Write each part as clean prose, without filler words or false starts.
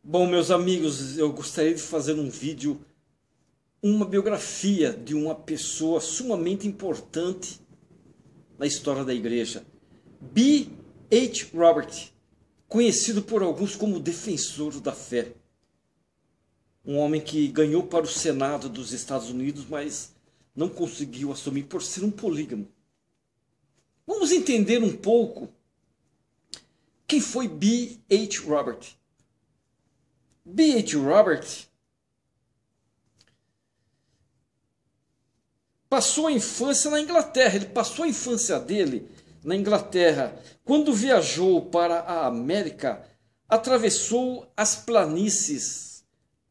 Bom, meus amigos, eu gostaria de fazer um vídeo, uma biografia de uma pessoa sumamente importante na história da igreja. B. H. Robert, conhecido por alguns como defensor da fé. Um homem que ganhou para o Senado dos Estados Unidos, mas não conseguiu assumir por ser um polígamo. Vamos entender um pouco quem foi B. H. Robert. B. H. Robert passou a infância na Inglaterra. Ele passou a infância dele na Inglaterra. Quando viajou para a América, atravessou as planícies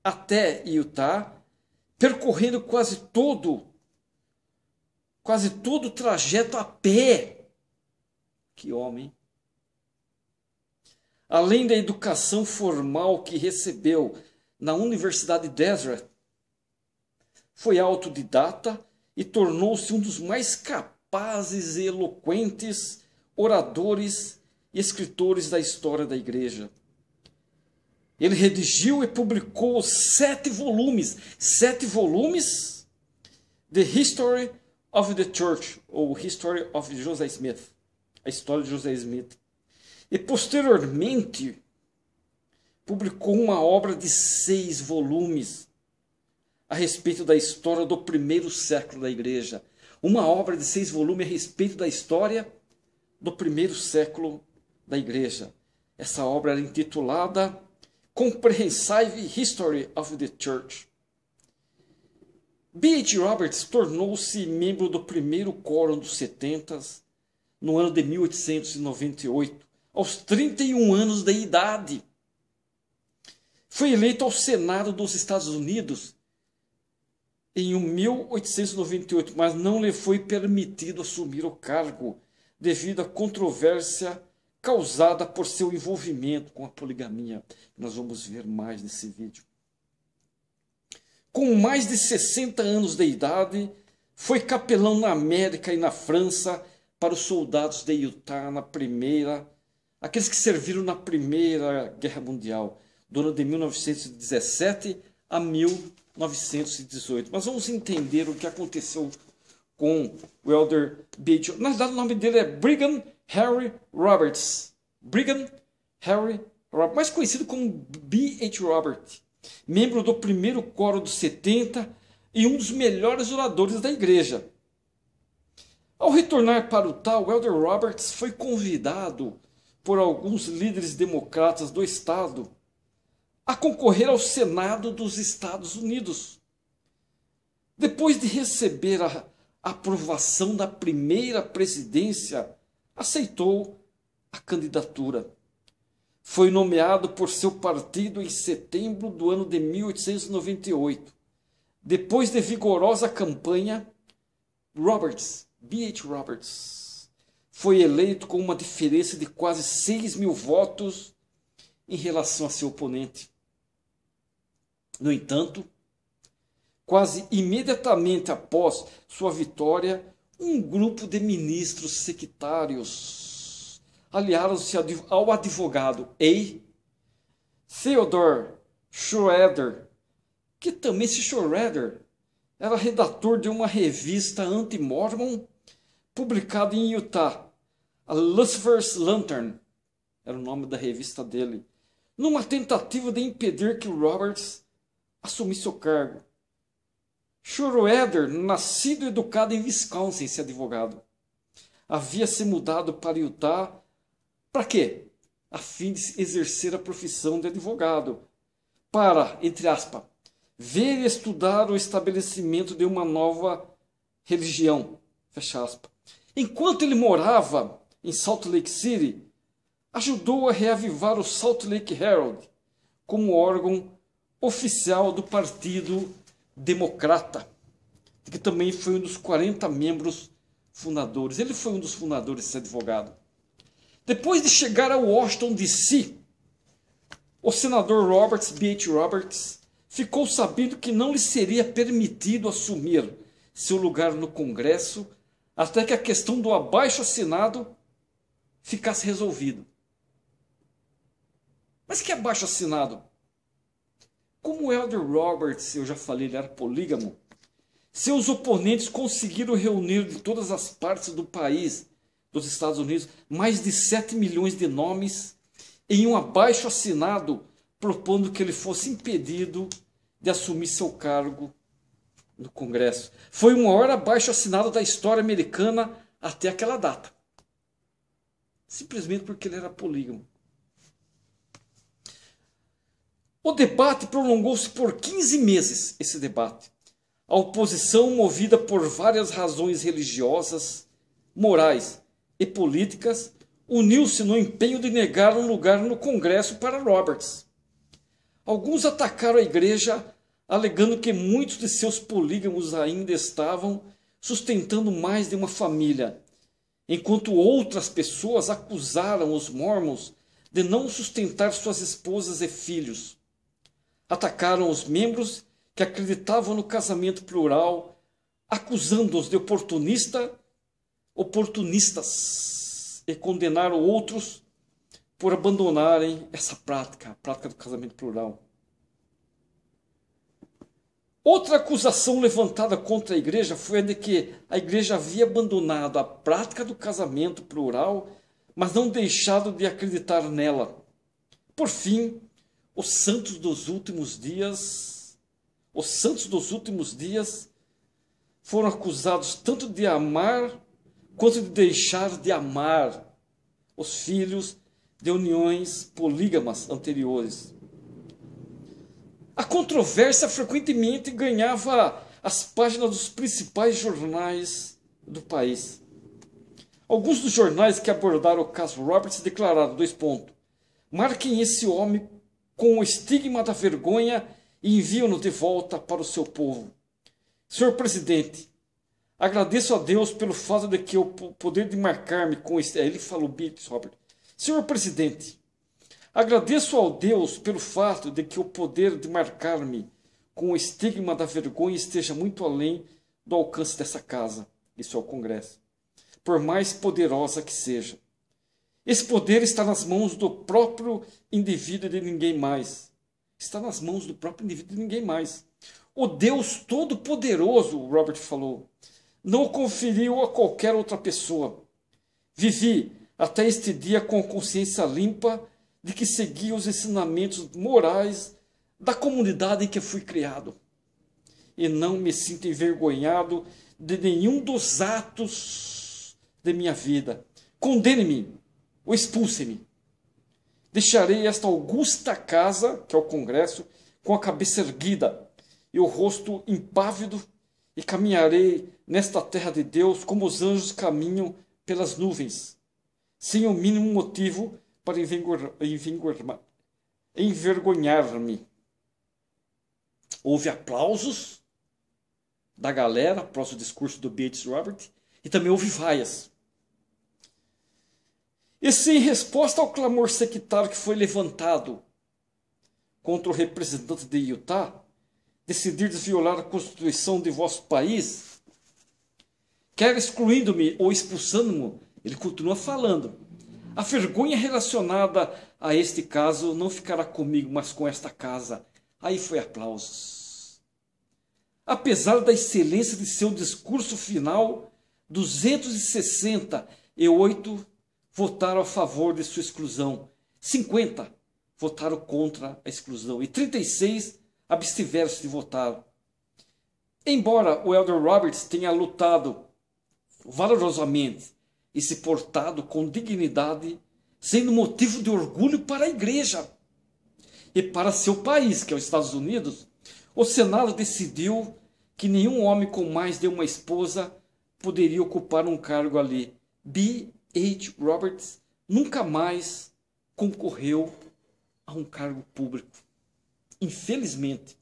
até Utah, percorrendo quase todo o trajeto a pé. Que homem! Além da educação formal que recebeu na Universidade de Desert, foi autodidata e tornou-se um dos mais capazes e eloquentes oradores e escritores da história da igreja. Ele redigiu e publicou 7 volumes The History of the Church, ou History of Joseph Smith, a história de José Smith. E posteriormente publicou uma obra de 6 volumes a respeito da história do primeiro século da igreja. Uma obra de 6 volumes a respeito da história do primeiro século da igreja. Essa obra era intitulada Comprehensive History of the Church. B. H. Roberts tornou-se membro do primeiro Quórum dos 70 no ano de 1898. Aos 31 anos de idade. Foi eleito ao Senado dos Estados Unidos em 1898, mas não lhe foi permitido assumir o cargo devido à controvérsia causada por seu envolvimento com a poligamia. Nós vamos ver mais nesse vídeo. Com mais de 60 anos de idade, foi capelão na América e na França para os soldados de Utah aqueles que serviram na Primeira Guerra Mundial, do ano de 1917 a 1918. Mas vamos entender o que aconteceu com o Elder B. H. Na verdade, o nome dele é Brigham Henry Roberts. Brigham Henry Roberts, mais conhecido como B. H. Robert, membro do primeiro Quórum dos 70 e um dos melhores oradores da igreja. Ao retornar para Utah, o Elder Roberts foi convidado por alguns líderes democratas do estado a concorrer ao Senado dos Estados Unidos. Depois de receber a aprovação da primeira presidência, aceitou a candidatura. Foi nomeado por seu partido em setembro do ano de 1898. Depois de vigorosa campanha, B. H. Roberts foi eleito com uma diferença de quase 6.000 votos em relação a seu oponente. No entanto, quase imediatamente após sua vitória, um grupo de ministros sectários aliaram-se ao advogado A. Theodore Schroeder, que também esse Schroeder era redator de uma revista anti-mormon publicada em Utah, a Lucifer's Lantern, era o nome da revista dele, numa tentativa de impedir que Roberts assumisse o cargo. Schroeder, nascido e educado em Wisconsin, esse advogado, havia se mudado para Utah para quê? A fim de exercer a profissão de advogado, para, entre aspas, ver e estudar o estabelecimento de uma nova religião, fecha aspas. Enquanto ele morava em Salt Lake City, ajudou a reavivar o Salt Lake Herald como órgão oficial do Partido Democrata, que também foi um dos 40 membros fundadores. Ele foi um dos fundadores desse advogado. Depois de chegar a Washington, D.C., o senador B. H. Roberts ficou sabendo que não lhe seria permitido assumir seu lugar no Congresso até que a questão do abaixo-assinado ficasse resolvida. Mas que abaixo-assinado? Como o Elder Roberts, eu já falei, ele era polígamo, seus oponentes conseguiram reunir de todas as partes do país, dos Estados Unidos, mais de 7 milhões de nomes em um abaixo-assinado propondo que ele fosse impedido de assumir seu cargo no Congresso. Foi o maior abaixo-assinado da história americana até aquela data. Simplesmente porque ele era polígamo. O debate prolongou-se por 15 meses, esse debate. A oposição, movida por várias razões religiosas, morais e políticas, uniu-se no empenho de negar um lugar no Congresso para Roberts. Alguns atacaram a igreja, alegando que muitos de seus polígamos ainda estavam sustentando mais de uma família, enquanto outras pessoas acusaram os mormons de não sustentar suas esposas e filhos. Atacaram os membros que acreditavam no casamento plural, acusando-os de oportunistas, e condenaram outros por abandonarem essa prática, a prática do casamento plural. Outra acusação levantada contra a igreja foi a de que a igreja havia abandonado a prática do casamento plural, mas não deixado de acreditar nela. Por fim, os santos dos últimos dias foram acusados tanto de amar quanto de deixar de amar os filhos de uniões polígamas anteriores. A controvérsia frequentemente ganhava as páginas dos principais jornais do país. Alguns dos jornais que abordaram o caso Roberts declararam, marquem esse homem com o estigma da vergonha e enviam-no de volta para o seu povo. Senhor presidente, agradeço a Deus pelo fato de que eu poder de marcar-me com este... Ele falou, Billy Robert. Senhor presidente, agradeço ao Deus pelo fato de que o poder de marcar-me com o estigma da vergonha esteja muito além do alcance dessa casa, isso é o Congresso, por mais poderosa que seja. Esse poder está nas mãos do próprio indivíduo e de ninguém mais. Está nas mãos do próprio indivíduo e de ninguém mais. O Deus Todo-Poderoso, Robert falou, não o conferiu a qualquer outra pessoa. Vivi até este dia com a consciência limpa de que seguia os ensinamentos morais da comunidade em que fui criado. E não me sinto envergonhado de nenhum dos atos de minha vida. Condene-me ou expulse-me. Deixarei esta augusta casa, que é o Congresso, com a cabeça erguida e o rosto impávido, e caminharei nesta terra de Deus como os anjos caminham pelas nuvens, sem o mínimo motivo para envergonhar-me. Houve aplausos da galera após o discurso do Bates Robert, e também houve vaias. E se em resposta ao clamor sectário que foi levantado contra o representante de Utah, decidir violar a Constituição de vosso país, quer excluindo-me ou expulsando-me, ele continua falando. A vergonha relacionada a este caso não ficará comigo, mas com esta casa. Aí foi aplausos. Apesar da excelência de seu discurso final, 268 votaram a favor de sua exclusão. 50 votaram contra a exclusão. E 36 abstiveram-se de votar. Embora o Elder Roberts tenha lutado valorosamente e se portado com dignidade, sendo motivo de orgulho para a igreja e para seu país, que é os Estados Unidos, o Senado decidiu que nenhum homem com mais de uma esposa poderia ocupar um cargo ali. B. H. Roberts nunca mais concorreu a um cargo público. Infelizmente.